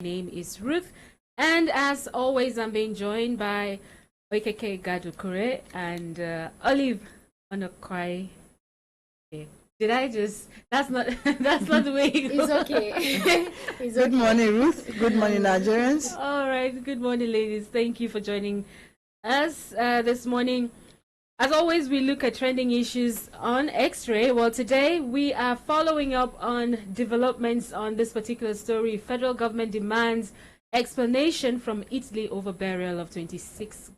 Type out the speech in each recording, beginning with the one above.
name is Ruth, and as always, I'm being joined by Oikeke Gadukure and Olive Onokwai. Did I just? That's not. That's not the way it goes. It's okay. It's Good okay. morning, Ruth. Good morning, Nigerians. All right. Good morning, ladies. Thank you for joining us this morning. As always, we look at trending issues on X-Ray. Well, today we are following up on developments on this particular story. Federal government demands explanation from Italy over burial of 26.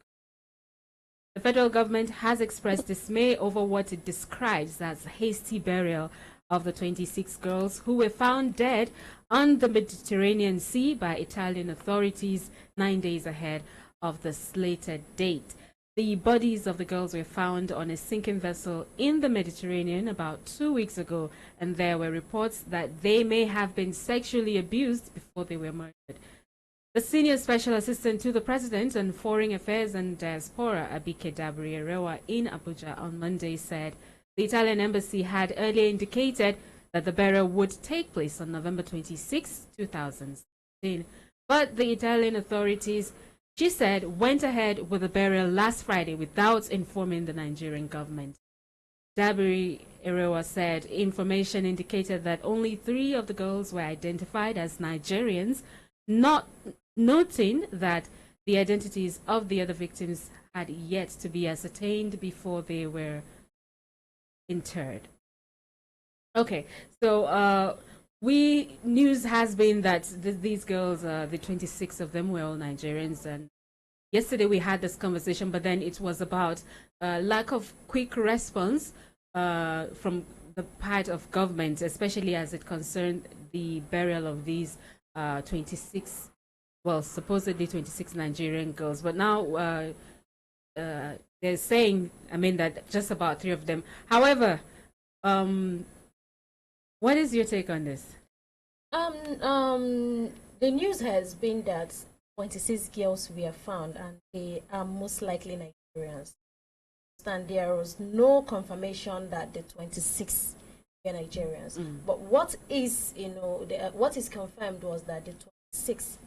The federal government has expressed dismay over what it describes as hasty burial of the 26 girls who were found dead on the Mediterranean Sea by Italian authorities 9 days ahead of the slated date. The bodies of the girls were found on a sinking vessel in the Mediterranean about 2 weeks ago, and there were reports that they may have been sexually abused before they were murdered. The senior special assistant to the president on foreign affairs and diaspora, Abike Dabiri-Erewa, in Abuja on Monday said the Italian embassy had earlier indicated that the burial would take place on November 26, 2016, but the Italian authorities, she said, went ahead with the burial last Friday without informing the Nigerian government. Dabiri-Erewa said information indicated that only 3 of the girls were identified as Nigerians, not noting that the identities of the other victims had yet to be ascertained before they were interred. Okay, so news has been that these girls, the 26 of them, were all Nigerians, and yesterday we had this conversation, but then it was about lack of quick response from the part of government, especially as it concerned the burial of these 26, well, supposedly 26 Nigerian girls. But now they're saying, I mean, that just about 3 of them. However, what is your take on this? The news has been that 26 girls were found, and they are most likely Nigerians. And there was no confirmation that the 26 were Nigerians. But what is, what is confirmed was that the 26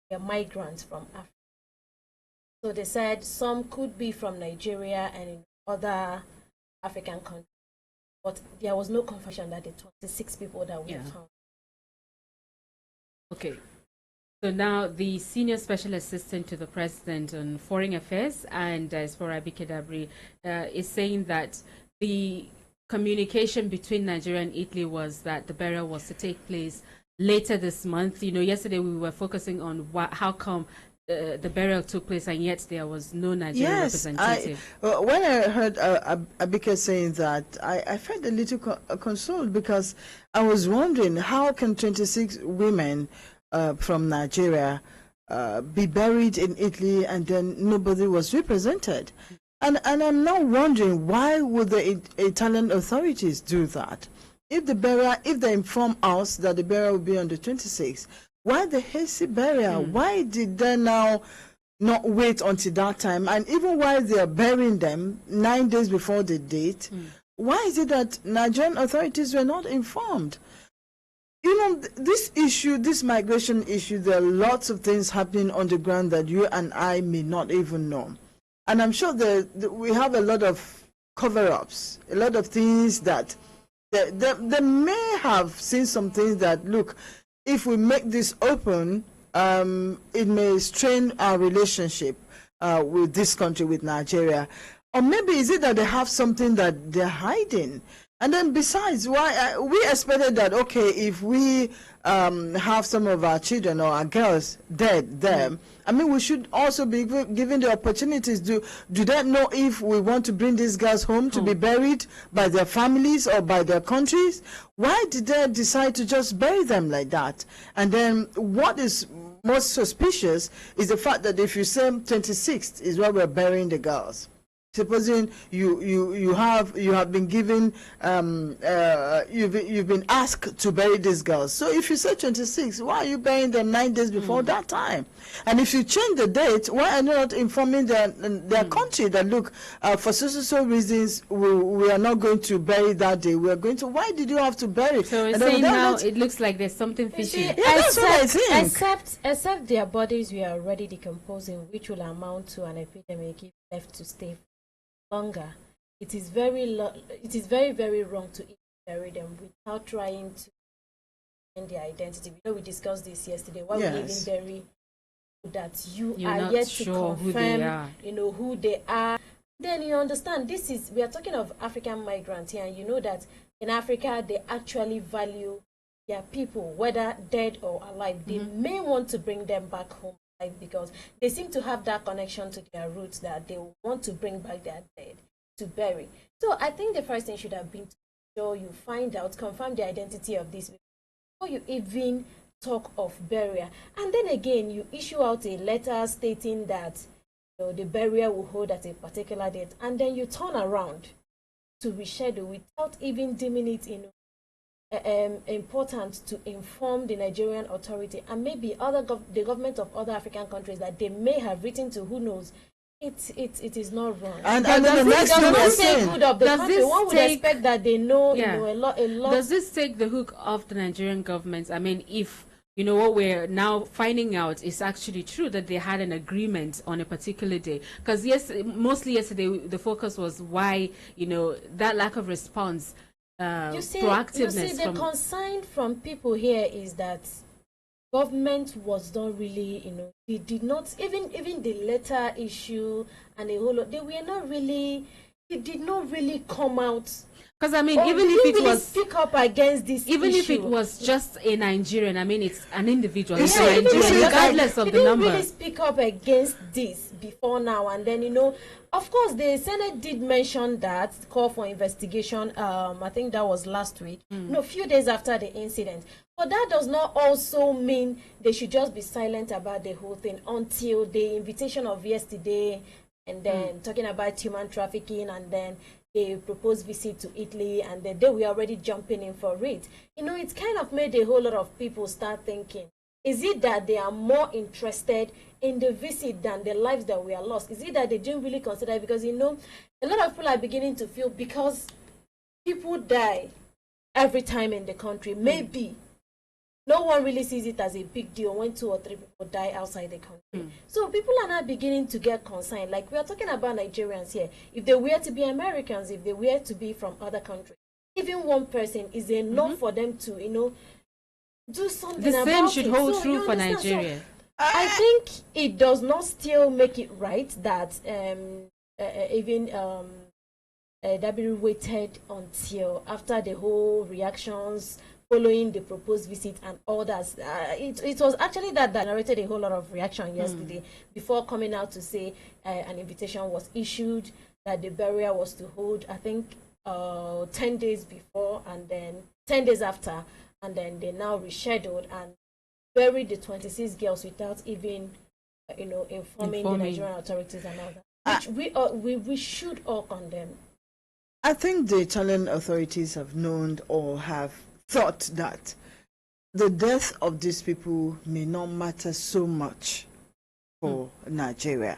were migrants from Africa. So they said some could be from Nigeria and in other African countries. But there was no confirmation that the 26 people that we found. Okay. So now the senior special assistant to the president on foreign affairs and diaspora, Abike Dabiri, is saying that the communication between Nigeria and Italy was that the burial was to take place later this month. You know, yesterday we were focusing on how come the burial took place and yet there was no Nigerian representative. When I heard Abike saying that, I felt a little consoled, because I was wondering, how can 26 women from Nigeria be buried in Italy and then nobody was represented? And I'm now wondering, why would the Italian authorities do that? If they inform us that the burial will be on the 26th, why the hasty burial? Why did they now not wait until that time? And even while they are burying them 9 days before the date, why is it that Nigerian authorities were not informed? You know, this issue, this migration issue, there are lots of things happening on the ground that you and I may not even know. And I'm sure that we have a lot of cover-ups, a lot of things that they may have seen some things that, look, if we make this open, it may strain our relationship with this country, with Nigeria. Or maybe is it that they have something that they're hiding? And then besides, why we expected that, okay, if we have some of our children or our girls dead there, I mean, we should also be given the opportunities. Do they know if we want to bring these girls home to be buried by their families or by their countries? Why did they decide to just bury them like that? And then what is most suspicious is the fact that if you say 26th is where we're burying the girls, Supposing you have been given you've been asked to bury these girls. So if you say 26, why are you burying them 9 days before that time? And if you change the date, why are you not informing their country that look, for so reasons we are not going to bury that day. We are going to. Why did you have to bury? So we're saying now it looks like there's something fishy. Yeah, that's what I think. Except their bodies were already decomposing, which will amount to an epidemic if left to stay longer. It is very very wrong to bury them without trying to find their identity. We discussed this yesterday. Why would even bury that you're are yet to confirm who they are. Who they are? Then you understand we are talking of African migrants here, and you know that in Africa they actually value their people, whether dead or alive. They may want to bring them back home because they seem to have that connection to their roots that they want to bring back their dead to bury. So I think the first thing should have been to ensure you find out, confirm the identity of these people before you even talk of burial. And then again, you issue out a letter stating that the burial will hold at a particular date, and then you turn around to reschedule without even deeming it important to inform the Nigerian authority and maybe the government of other African countries that they may have written to. Who knows? It is not wrong. And the next thing we're saying, good of the country. One would expect that they know, a lot. Does this take the hook off the Nigerian government? I mean, if what we're now finding out is actually true, that they had an agreement on a particular day. Because mostly yesterday, the focus was why, that lack of response, proactiveness. The concern from people here is that government was not really, they did not, even the letter issue and the whole lot, they did not really come out. Because I mean, even if it was speak up against this even issue. if it was just a Nigerian, I mean, it's an individual, it's a Nigerian, regardless of the number. They didn't really speak up against this before now, and then of course, the Senate did mention that call for investigation. I think that was last week, a few days after the incident. But that does not also mean they should just be silent about the whole thing until the invitation of yesterday, and then talking about human trafficking, and then a proposed visit to Italy, and then they were already jumping in for it. It's kind of made a whole lot of people start thinking, is it that they are more interested in the visit than the lives that were lost? Is it that they didn't really consider it? Because, a lot of people are beginning to feel because people die every time in the country, maybe no one really sees it as a big deal when 2 or 3 people die outside the country. So people are now beginning to get concerned. Like we are talking about Nigerians here. If they were to be Americans, if they were to be from other countries, even one person is enough for them to, do something about it. The same should hold true for Nigeria. So, I think it does not still make it right that W waited until after the whole reactions following the proposed visit and all that. It was actually that generated a whole lot of reaction yesterday before coming out to say an invitation was issued, that the burial was to hold, I think, 10 days before and then 10 days after, and then they now rescheduled and buried the 26 girls without even, informing the Nigerian authorities and all that, which we should all condemn. I think the Italian authorities have known or have thought that the death of these people may not matter so much for Nigeria.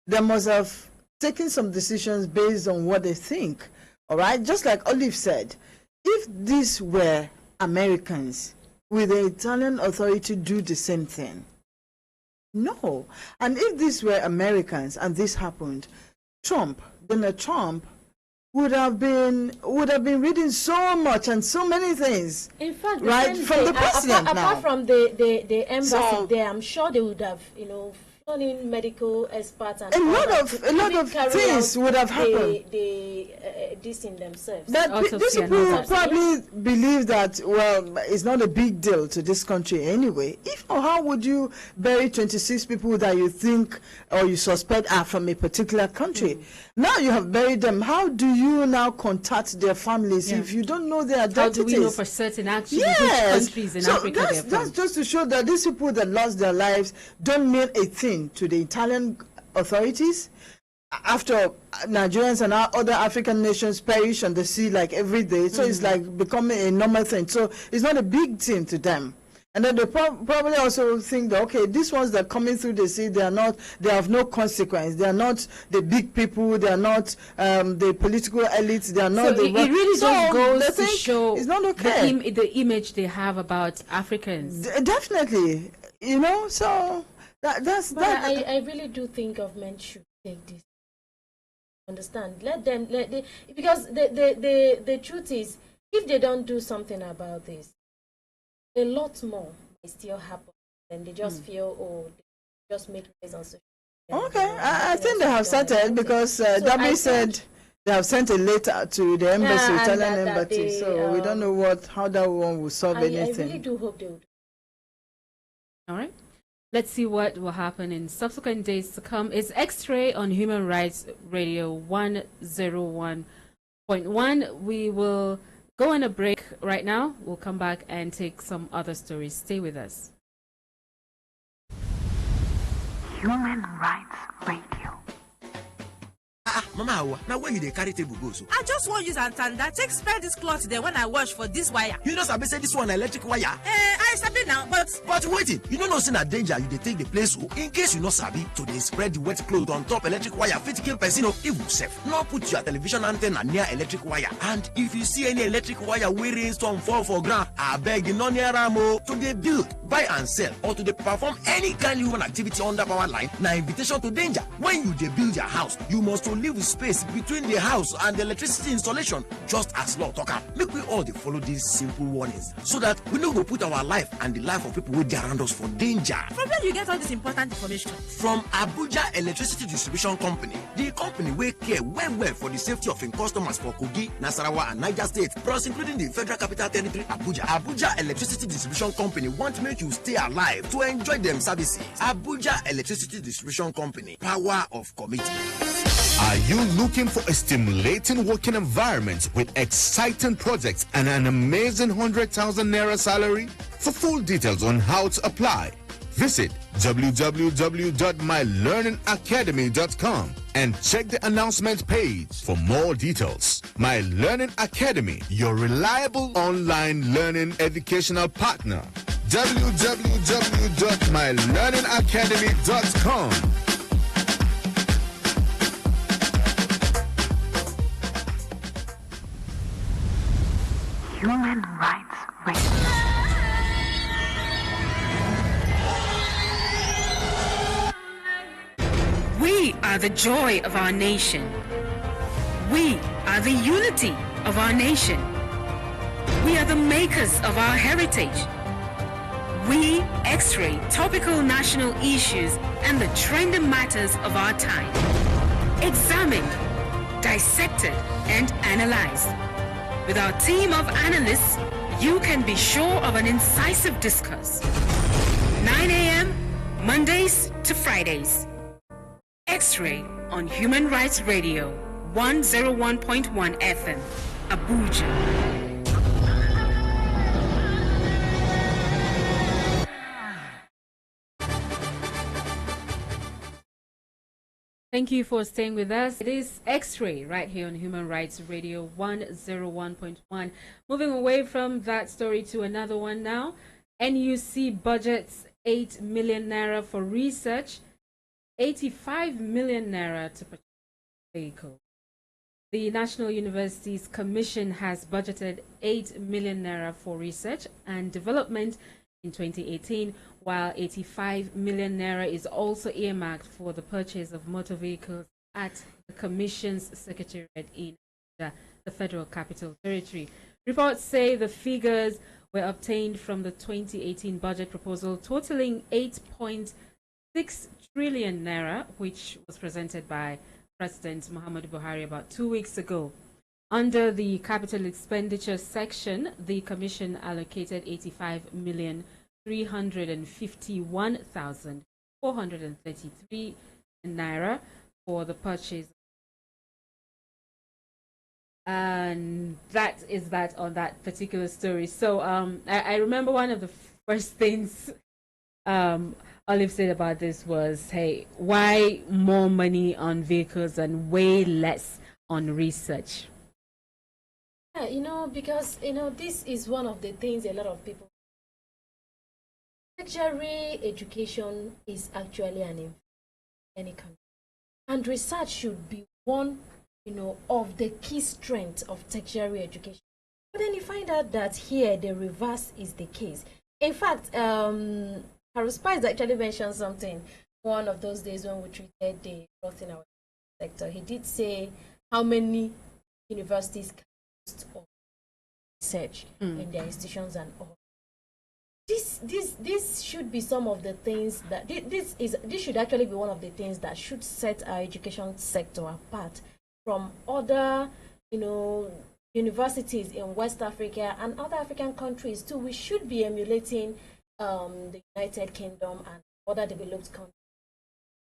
They must have taken some decisions based on what they think. All right, just like Olive said, if these were Americans, will the Italian authority do the same thing? No. And if these were Americans and this happened, Donald Trump would have been reading so much and so many things. In fact, from the president apart from the embassy there, I'm sure they would have, flown in medical experts and a lot of things would have happened. This in themselves. These people probably believe that, well, it's not a big deal to this country anyway. If not, how would you bury 26 people that you think or you suspect are from a particular country? Now you have buried them. How do you now contact their families if you don't know their identities? How do we know for certain actually which countries in Africa they're from? That's just to show that these people that lost their lives don't mean a thing to the Italian authorities. after Nigerians and our other African nations perish on the sea like every day, so it's like becoming a normal thing. So it's not a big thing to them. And then they probably also think that, okay, these ones that are coming through the sea, they have no consequence. They are not the big people. They are not the political elites. They are not so the. it really just goes to show it's not okay. the image they have about Africans. Definitely, so that's But that. I really do think government should take this. Understand? Because the truth is, if they don't do something about this, a lot more may still happen. And they just feel, oh, they just make noise on social media. Okay, I think they have started because Dabi said they have sent a letter to the embassy, Italian embassy. So we don't know how that one will solve anything. I really do hope they will. All right. Let's see what will happen in subsequent days to come. It's X-Ray on Human Rights Radio 101.1. We will go on a break right now. We'll come back and take some other stories. Stay with us. Human Rights Radio. Mama, now where you dey carry table go so? I just want use antanda take spread this cloth there when I wash for this wire. You know sabi say this one electric wire? I sabi now, but waiting, you know say na danger you dey take the place so. In case you no sabi, to dey spread the wet cloth on top electric wire fit kill person or even sef. No put your television antenna near electric wire. And if you see any electric wire wey rainstorm fall for ground, abeg you no near am o. To dey build, buy and sell, or to dey perform any kind human activity under power line na invitation to danger. When you dey build your house, you must to leave space between the house and the electricity installation, just as law talk am. Make we all dey follow these simple warnings so that we no go put our life and the life of people wey dey around us for danger. From where you get all this important information? From Abuja Electricity Distribution Company, the company wey care well for the safety of im customers for Kogi, Nasarawa and Niger State, plus including the Federal Capital Territory Abuja. Abuja Electricity Distribution Company want make you stay alive to enjoy them services. Abuja Electricity Distribution Company, power of commitment. Are you looking for a stimulating working environment with exciting projects and an amazing 100,000 Naira salary? For full details on how to apply, visit www.mylearningacademy.com and check the announcement page for more details. My Learning Academy, your reliable online learning educational partner. www.mylearningacademy.com. Human Rights Radio. We are the joy of our nation. We are the unity of our nation. We are the makers of our heritage. We X-ray topical national issues and the trending matters of our time. Examined, dissected, and analyzed. With our team of analysts, you can be sure of an incisive discourse. 9 a.m., Mondays to Fridays. X-Ray on Human Rights Radio, 101.1 FM, Abuja. Thank you for staying with us. It is X-Ray right here on Human Rights Radio 101.1. Moving away from that story to another one now. NUC budgets 8 million naira for research, 85 million naira to purchase a vehicle. The National Universities Commission has budgeted 8 million naira for research and development in 2018, while 85 million naira is also earmarked for the purchase of motor vehicles at the Commission's Secretariat in the Federal Capital Territory. Reports say the figures were obtained from the 2018 budget proposal totaling 8.6 trillion naira, which was presented by President Muhammadu Buhari about 2 weeks ago. Under the capital expenditure section, the Commission allocated 85,351,433 naira for the purchase. And that is that on that particular story. So I remember one of the first things Olive said about this was, hey, why more money on vehicles and way less on research? Yeah, because this is one of the things a lot of people. Tertiary education is actually any country, and research should be one, of the key strengths of tertiary education. But then you find out that here the reverse is the case. In fact, Harold Spice actually mentioned something one of those days when we treated the growth in our sector. He did say how many universities can host of research in their institutions and all. This should be some of the things that this should actually be one of the things that should set our education sector apart from other universities in West Africa and other African countries too. We should be emulating the United Kingdom and other developed countries.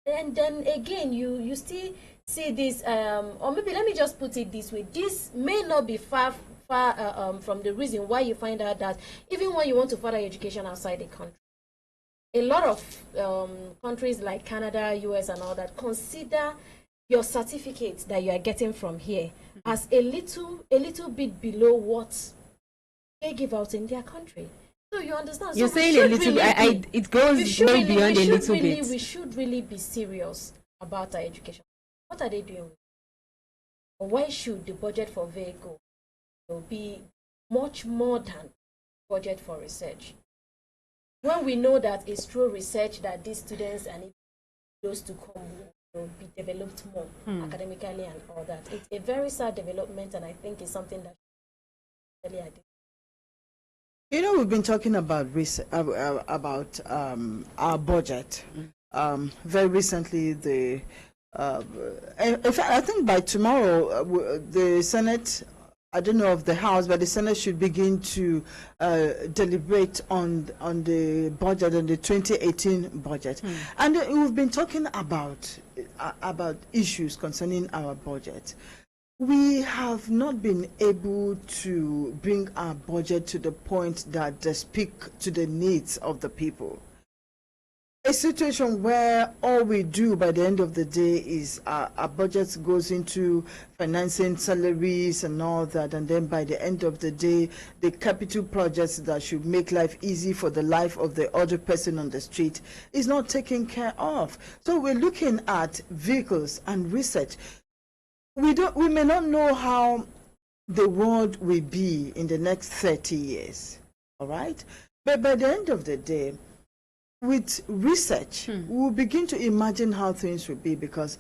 And then again, you still see this, or maybe let me just put it this way: this may not be far from the reason why you find out that even when you want to further education outside the country, a lot of countries like Canada, US, and all that consider your certificate that you are getting from here as a little bit below what they give out in their country. So you understand? You're so saying a little bit. It goes way beyond a little bit. We should really be serious about our education. What are they doing with it? Why should the budget for vehicle be much more than budget for research? When we know that it's through research that these students and those to come will be developed more academically and all that. It's a very sad development, and I think it's something that really I did. We've been talking about our budget. Very recently, in fact, I think by tomorrow, the Senate, I don't know of the House, but the Senate should begin to deliberate on the budget, on the 2018 budget. And we've been talking about issues concerning our budget. We have not been able to bring our budget to the point that they speak to the needs of the people. A situation where all we do by the end of the day is our budget goes into financing salaries and all that, and then by the end of the day, the capital projects that should make life easy for the life of the other person on the street is not taken care of. So we're looking at vehicles and research. We may not know how the world will be in the next 30 years, all right? But by the end of the day, with research, we'll begin to imagine how things will be, because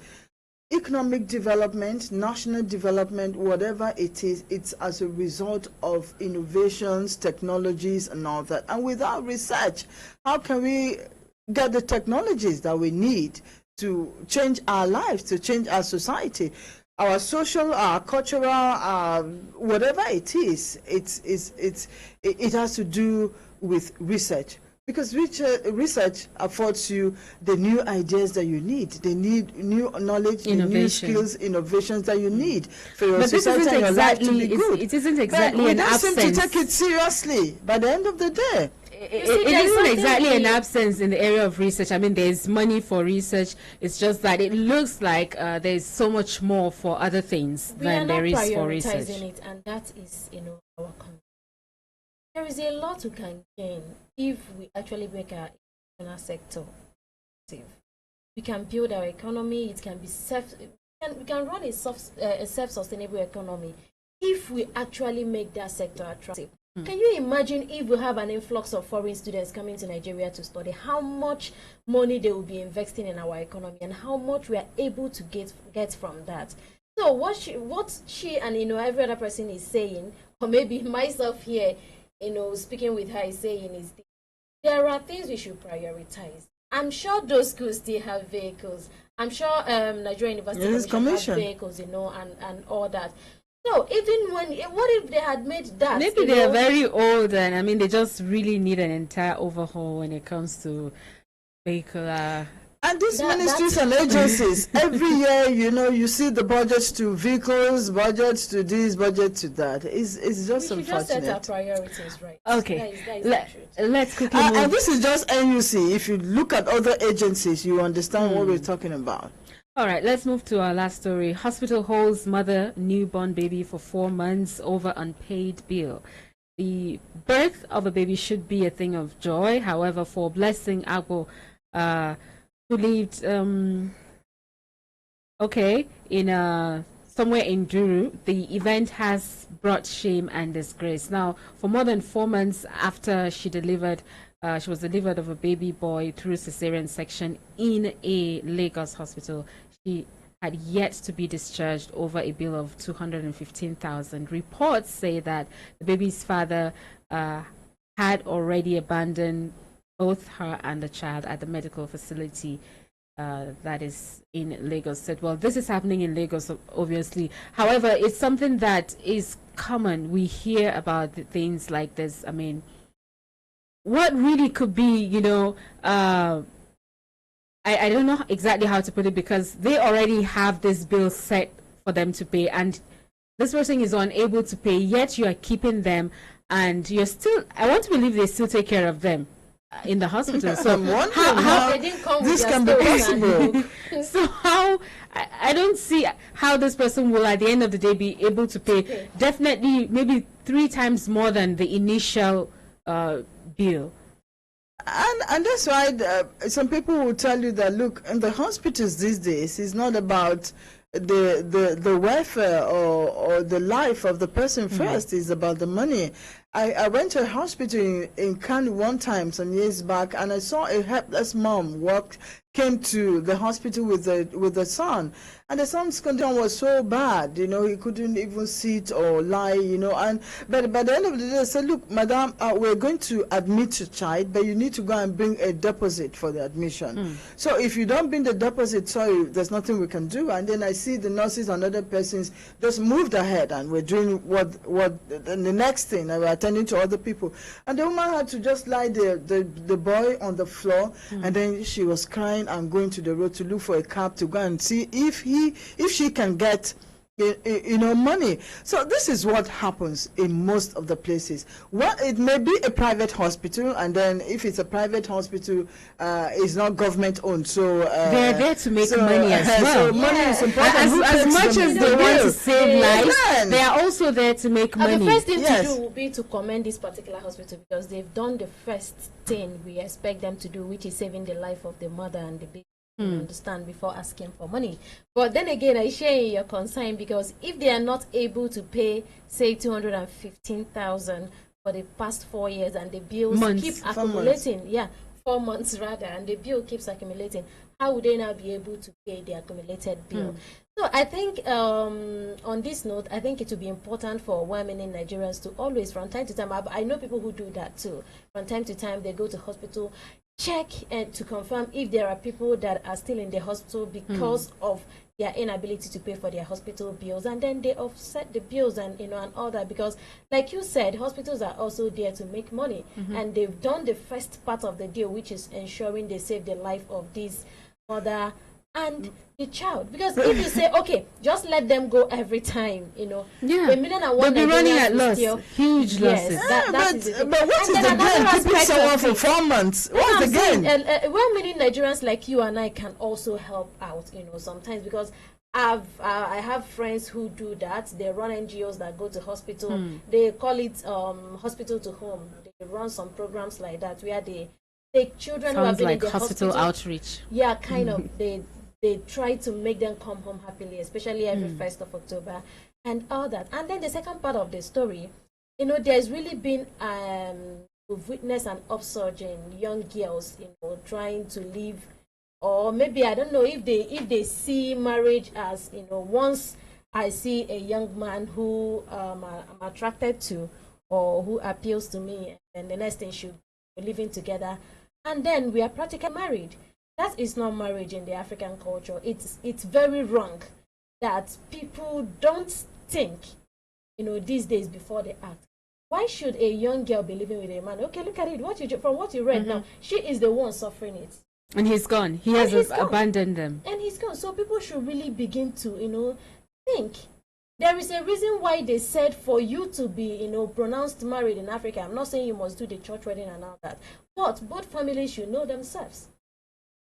economic development, national development, whatever it is, it's as a result of innovations, technologies, and all that. And without research, how can we get the technologies that we need to change our lives, to change our society? Our social, our cultural, whatever it is, it has to do with research. Because research affords you the new ideas that you need, the new knowledge, the new skills, innovations that you need for your society and your life to be good. It isn't exactly an absence. We don't seem to take it seriously by the end of the day. It isn't exactly an absence in the area of research. I mean, there's money for research. It's just that it looks like there's so much more for other things than there is for research. It, and that is, our country. There is a lot we can gain if we actually make our educational sector active. We can build our economy. It can be we can run a self-sustainable economy if we actually make that sector attractive. Can you imagine if we have an influx of foreign students coming to Nigeria to study, how much money they will be investing in our economy and how much we are able to get from that? So what she and every other person is saying, or maybe myself here, speaking with her, is saying is there are things we should prioritize. I'm sure those schools still have vehicles. I'm sure Nigerian University Commission have vehicles, and all that. So even what if they had made that? Maybe they are very old, and I mean they just really need an entire overhaul when it comes to vehicular. And these ministries and agencies, every year, you see the budgets to vehicles, budgets to this, budget to that. It's just we should just set our unfortunate. priorities right. Okay. That is the truth. Let's quickly move. And this is just NUC. If you look at other agencies, you understand what we're talking about. All right, let's move to our last story. Hospital holds mother newborn baby for 4 months over unpaid bill. The birth of a baby should be a thing of joy. However, for Blessing Agbo, who lived in somewhere in Duru, the event has brought shame and disgrace. Now, for more than 4 months after she was delivered of a baby boy through cesarean section in a Lagos hospital. She had yet to be discharged over a bill of 215,000. Reports say that the baby's father had already abandoned both her and the child at the medical facility that is in Lagos. Said, well, this is happening in Lagos, obviously. However, it's something that is common. We hear about things like this. I mean, what really could be, I don't know exactly how to put it, because they already have this bill set for them to pay, and this person is unable to pay, yet you are keeping them, and you're still, I want to believe they still take care of them in the hospital. So how They didn't come this with can their be stories and possible. so how I don't see how this person will at the end of the day be able to pay definitely maybe 3 times more than the initial bill. And that's why some people will tell you that, look, in the hospitals these days, it's not about the welfare or the life of the person first. It's about the money. I went to a hospital in Kano one time some years back, and I saw a helpless mom came to the hospital with the son, and the son's condition was so bad, he couldn't even sit or lie, and but by the end of the day, they said, look, madam, we're going to admit your child, but you need to go and bring a deposit for the admission. So if you don't bring the deposit, sorry, there's nothing we can do. And then I see the nurses and other persons just moved ahead, and we're doing what the next thing, and we're attending to other people. And the woman had to just lie the boy on the floor, and then she was crying and going to the road to look for a cab to go and see if she can get money. So this is what happens in most of the places. Well, it may be a private hospital, and then if it's a private hospital, it's not government owned. So they're there to make money as well. So money is important. As much as they want to save lives, they are also there to make money. And the first thing to do will be to commend this particular hospital, because they've done the first thing we expect them to do, which is saving the life of the mother and the baby. You understand, before asking for money. But then again, I share your concern, because if they are not able to pay, say, 215,000 for the past 4 years, and the bills keep accumulating, 4 months rather, and the bill keeps accumulating, how would they now be able to pay the accumulated bill? So I think on this note, I think it would be important for well-meaning Nigerians to always, from time to time, I know people who do that too. From time to time, they go to hospital, check and to confirm if there are people that are still in the hospital because of their inability to pay for their hospital bills, and then they offset the bills and and all that, because like you said, hospitals are also there to make money, and they've done the first part of the deal, which is ensuring they save the life of this mother and the child. Because if you say, okay, just let them go every time, a million and one they'll be running Nigerians at will loss, still, huge losses. But what is the gain? Keeping someone for 4 months. What's the gain? Well-meaning Nigerians like you and I can also help out, sometimes, because I have friends who do that. They run NGOs that go to hospital. They call it hospital to home. They run some programs like that where they take children who have been in the hospital outreach. Yeah, kind of. They try to make them come home happily, especially every 1st of October and all that. And then the second part of the story, there's really been we've witnessed an upsurge in young girls, trying to live, or maybe I don't know if they see marriage as, once I see a young man who I'm attracted to, or who appeals to me, and the next thing should be living together, and then we are practically married. That is not marriage in the African culture. It's very wrong that people don't think, these days before they act. Why should a young girl be living with a man? Okay, look at it. From what you read now, she is the one suffering it. And he's gone. He has abandoned them. And he's gone. So people should really begin to, think. There is a reason why they said for you to be, pronounced married in Africa. I'm not saying you must do the church wedding and all that. But both families should know themselves.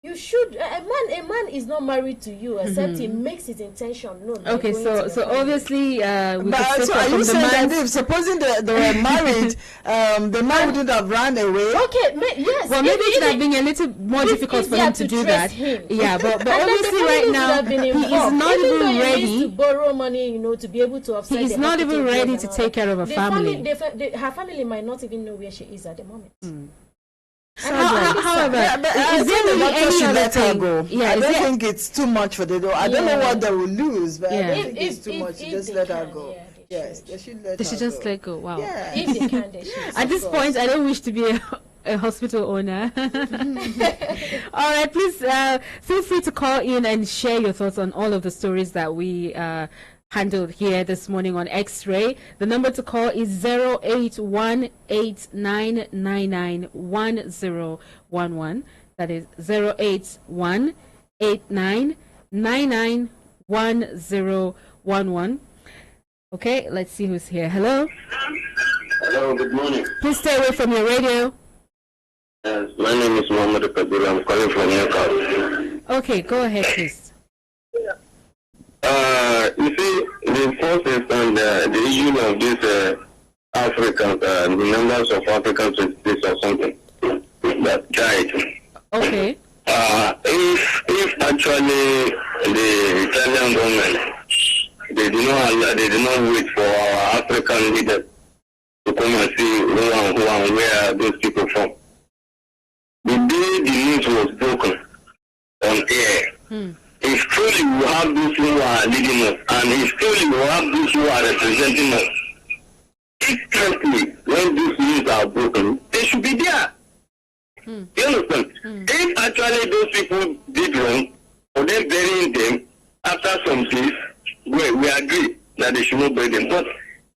You should. A man is not married to you except he makes his intention known. Okay, so obviously, we but could so are you saying that if supposing they were married, the man wouldn't have run away? Okay, yes. Well, maybe it would have been a little more difficult for him to do that. Yeah, but obviously right now he is not even ready to borrow money, to be able to offset. He is not even ready to take care of a family. Her family might not even know where she is at the moment. However, is there really any other thing? Go. Yeah, I don't think it's too much for the door. I don't know what they will lose, but I don't think If- it's too much. if Just they let her can, go. yeah, they Yes, should. they should let They her should just go. let go. Wow. Yeah. If they can, they should. At this point, I don't wish to be a hospital owner. All right, please feel free to call in and share your thoughts on all of the stories that we handled here this morning on X-Ray. The number to call is 08189991011. That is 08189991011. Okay, let's see who's here. Hello. Hello, good morning. Please stay away from your radio. Yes, my name is Mohammed Kabir. I'm calling from Newcastle. Okay, go ahead, please. You see, the first instance, the issue of these Africans, the members of African 26 or something that died. Okay. If actually the Italian government, they did not wait for our African leaders to come and see who and where are those people from. The day the news was broken on air, if truly we have those who are leading us, and if truly we have those who are representing us, instantly when these news are broken, they should be there. You understand? If actually those people did wrong, for them burying them after some days, we agree that they should not bury them. But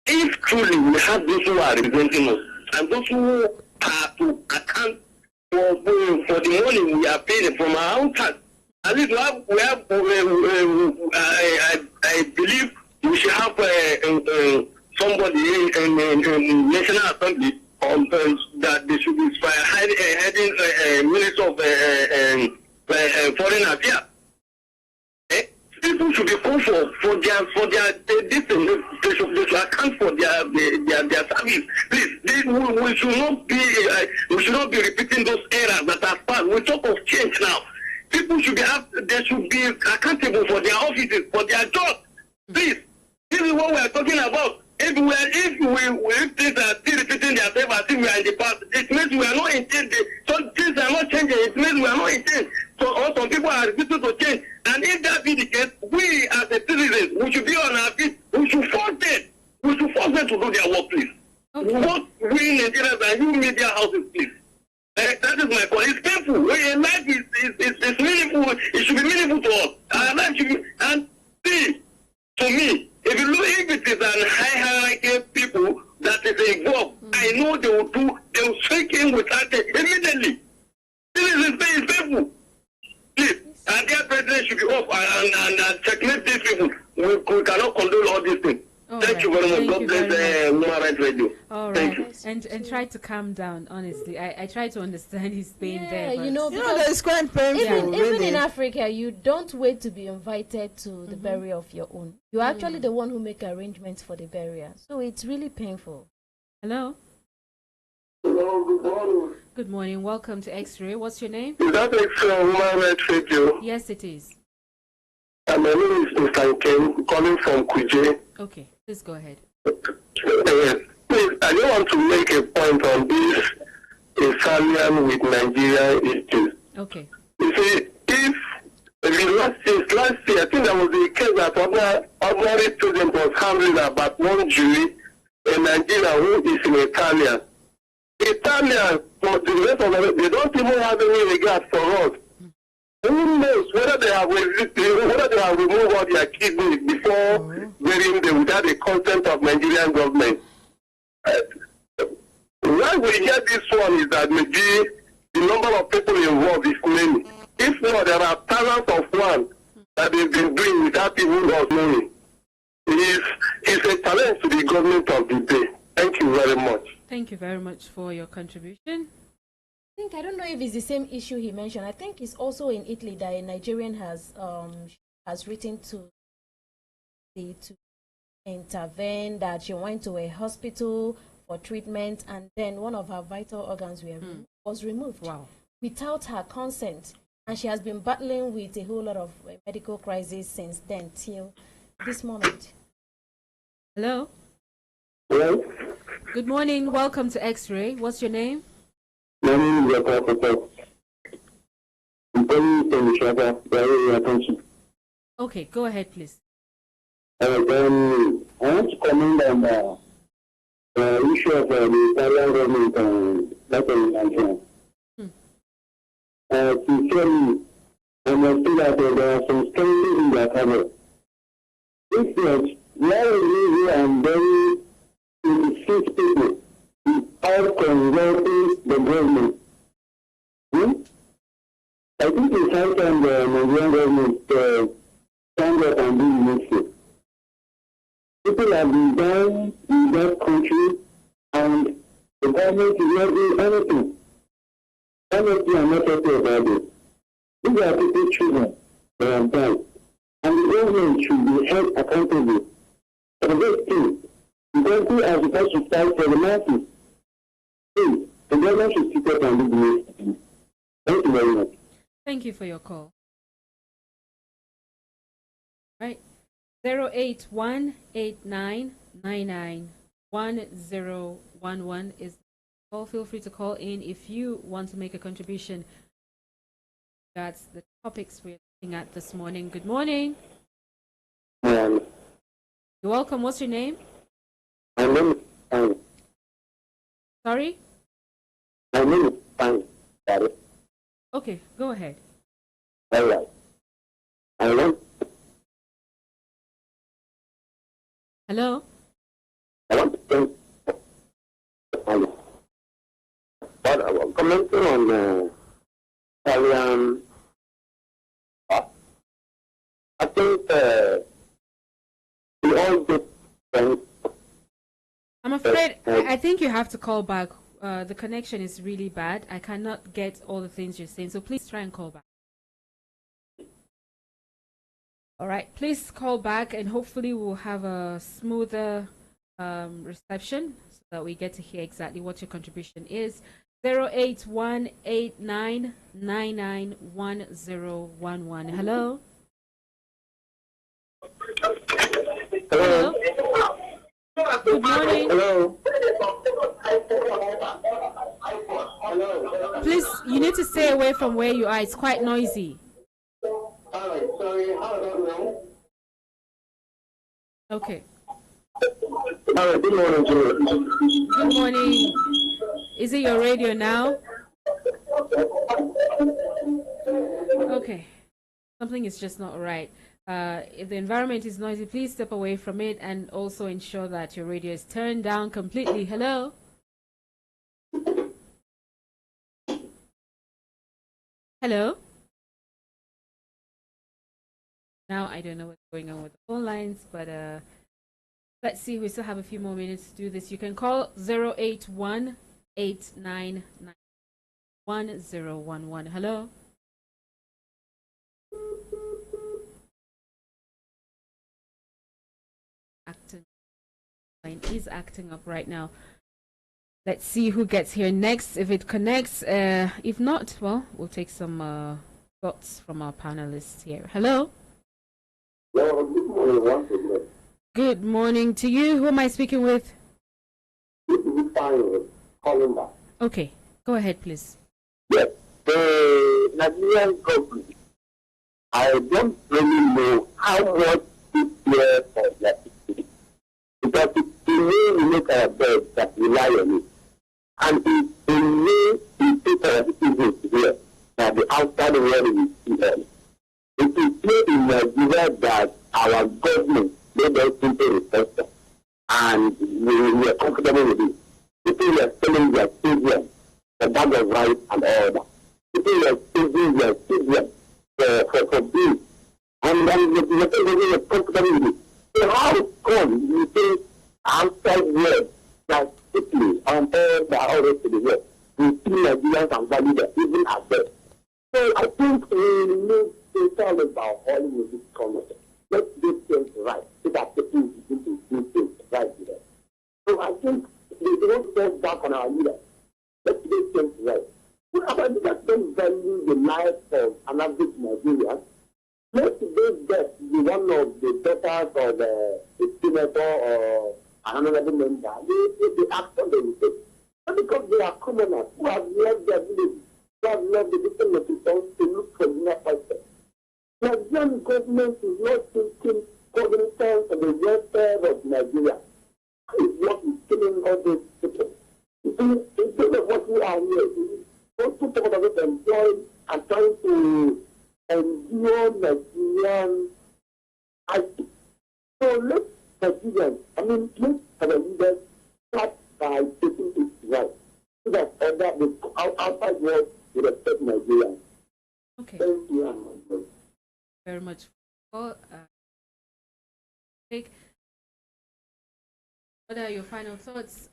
if truly we have those who are representing us, and those who are to account for the money we are paying from our own tax, at least I believe we should have somebody in National Assembly that they should be heading Minister of Foreign Affairs. People should be called for their this thing. They should account for their service. Please, we should not be repeating those errors that are past. We talk of change now. People should they should be accountable for their offices, for their jobs. Please, this is what we are talking about. If things are still repeating themselves as if we are in the past, it means we are not in change. So things are not changing. It means we are not in change. So some people are refusing to change. And if that be the case, we as the citizens, we should be on our feet. We should force them. We should force them to do their work, please. Okay. What we Nigerians and you media houses, please. That is my point. It's painful. Life is meaningful. It should be meaningful to us. Our life should be. And see, to me, if it is an high hierarchy people that is involved, I know they will shake in with that immediately. This is painful. Please, and their president should be off and checkmate these people. We cannot condone all these things. Thank you very much. God bless Woman Rights Radio. All right. And try to calm down, honestly. I try to understand his pain there. But It's quite painful. Even in Africa, you don't wait to be invited to the burial of your own. You're actually the one who make arrangements for the burial. So it's really painful. Hello? Hello, good morning. Good morning. Welcome to X-Ray. What's your name? Is that Woman Rights Radio? Yes, it is. My name is Mr. Ken, calling from Kuje. Okay, please go ahead. Please, I just want to make a point on this Italian with Nigeria issues. Okay. You see, if last year, I think there was a case that ordinary student was handling about one jury in Nigeria who is an Italian. Italians, for the rest of it, they don't even have any regard for us. Who knows whether they have removed all their kidneys before burying them without the consent of Nigerian government? Why we hear this one is that maybe the number of people involved is many. If not, there are thousands of one that they've been doing without even us knowing. It's a challenge to the government of the day. Thank you very much. Thank you very much for your contribution. I don't know if it's the same issue he mentioned. I think it's also in Italy that a Nigerian has written to intervene, that she went to a hospital for treatment and then one of her vital organs was removed. Wow. Without her consent, and she has been battling with a whole lot of medical crises since then till this moment. Hello. Hello. Good morning. Welcome to X-Ray. What's your name? My name is Professor. I'm calling from the Okay, go ahead, please. I want to comment on the issue of the Italian government and Latin sincerely, I must say that there are some scandals in their cover. If not, why are and very 26 people without consulting the government? I think it's high time the Nigerian government stand up and do the next thing. People have been dying in that country and the government is not doing anything. Honestly, I'm not happy about it. These are people's children that have died. And the government should be held accountable for this thing. The country are supposed to fight for the masses. Please, the government should sit up and do the next thing. Thank you very much. Thank you for your call. Right. 08189991011 is the call. Feel free to call in if you want to make a contribution. That's the topics we're looking at this morning. Good morning. You're welcome. What's your name? My name is Fine. Sorry? My name is Fine. Sorry. Okay, go ahead. All right. Hello? I want to thank but I was commenting on Italian. I think we all get I'm afraid I think you have to call back. The connection is really bad. I cannot get all the things you're saying, so please try and call back. All right, please call back and hopefully we'll have a smoother reception so that we get to hear exactly what your contribution is. 08189991011. Hello? Hello? Good morning. Hello. Please, you need to stay away from where you are. It's quite noisy. Sorry, how about now? Okay. All right, good morning, Joe. Good morning. Is it your radio now? Okay. Something is just not right. If the environment is noisy, please step away from it and also ensure that your radio is turned down completely. Hello? Hello? Now I don't know what's going on with the phone lines, but let's see. We still have a few more minutes to do this. You can call 08189991011. Hello? Line is acting up right now. Let's see who gets here next. If it connects, if not, well, we'll take some thoughts from our panelists here. Hello? Good morning, once again. Good morning to you. Who am I speaking with? This is Fine calling back. Okay, go ahead, please. Yes, the Nigerian government, I don't really know how much this year for electricity. Because it's the way we make our beds that rely on it. And it's the way we take our citizens here that the outside world will see them. It is here in Nigeria that our government made us simple request, and we are comfortable with it. People are selling their children a bag of rice and all that. People were saving their children for this. And then the thing was comfortable with it. So how come you think outside world like Italy and all the other rest of the world, we see Nigerians and value them even as well? So I think we need to tell about Hollywood this comment. Let's do things right so that people begin to do things right with them. So I think we don't step back on our leaders. Let's do things right. Our leaders don't value the life of an average Nigerian. Let this death be one of the daughters of the senator or an honorable member. The action they will take. Not because they are commoners who have left their village, who have left the different locations to look for dinner prices. The Nigerian government is not taking cognizance of the welfare of Nigeria. That is what is killing all these people. Instead of what we are here, we also talk about it employed and trying to endure Nigerian IT. So let Nigerians, let our leaders start by taking it right. So that the outside world will respect Nigerians. Okay. Thank you very much. What are your final thoughts?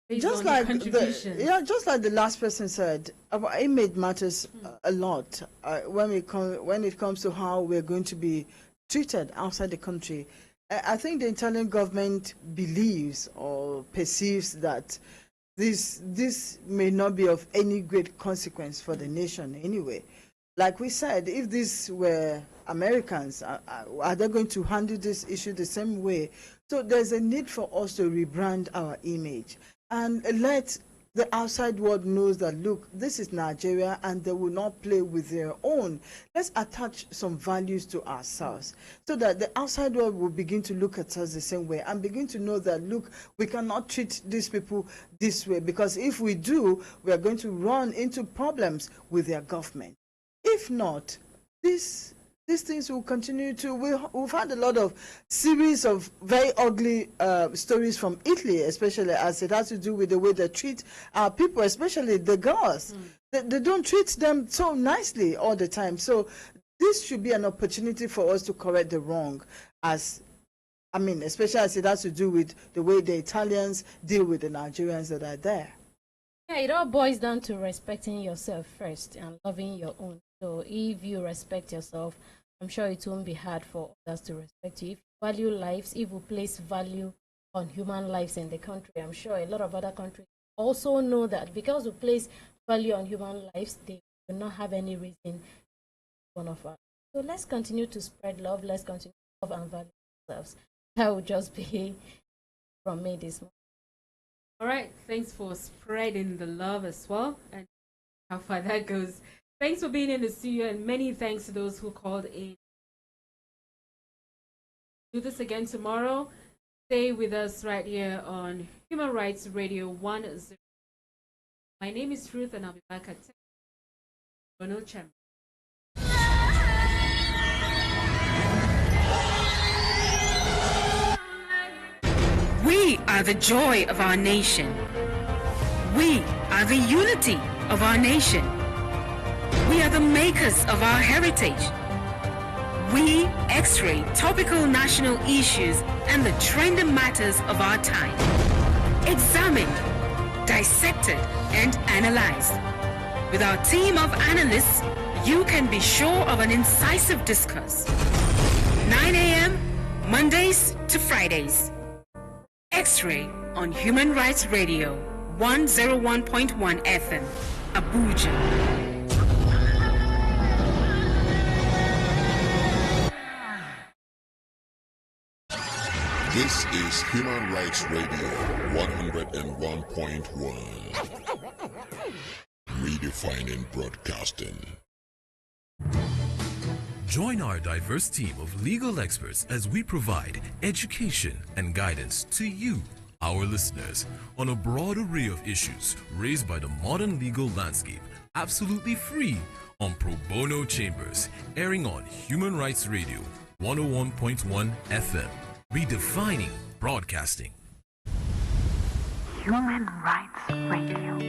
Just like the last person said, our image matters a lot when it comes to how we're going to be treated outside the country. I think the Italian government believes or perceives that this may not be of any great consequence for the nation anyway. Like we said, if these were Americans, are they going to handle this issue the same way? So there's a need for us to rebrand our image and let the outside world knows that, look, this is Nigeria and they will not play with their own. Let's attach some values to ourselves so that the outside world will begin to look at us the same way and begin to know that, look, we cannot treat these people this way, because if we do, we are going to run into problems with their government. If not, these things will continue to. We've had a lot of series of very ugly stories from Italy, especially as it has to do with the way they treat our people, especially the girls. They don't treat them so nicely all the time. So this should be an opportunity for us to correct the wrong, especially as it has to do with the way the Italians deal with the Nigerians that are there. Yeah, it all boils down to respecting yourself first and loving your own. So if you respect yourself, I'm sure it won't be hard for others to respect you. If you value lives, if you place value on human lives in the country, I'm sure a lot of other countries also know that because we place value on human lives, they will not have any reason one of us. So let's continue to spread love. Let's continue to love and value ourselves. That will just be from me this morning. All right. Thanks for spreading the love as well, and how far that goes. Thanks for being in the studio, and many thanks to those who called in. Do this again tomorrow. Stay with us right here on Human Rights Radio 10. My name is Ruth, and I'll be back at 10. Ronald Chamber. We are the joy of our nation. We are the unity of our nation. We are the makers of our heritage. We X-ray topical national issues and the trending matters of our time. Examined, dissected, and analyzed. With our team of analysts, you can be sure of an incisive discourse. 9 a.m., Mondays to Fridays. X-ray on Human Rights Radio, 101.1 FM, Abuja. This is Human Rights Radio 101.1. Redefining broadcasting. Join our diverse team of legal experts as we provide education and guidance to you, our listeners, on a broad array of issues raised by the modern legal landscape, absolutely free on Pro Bono Chambers, airing on Human Rights Radio 101.1 FM. Redefining broadcasting. Human Rights Radio.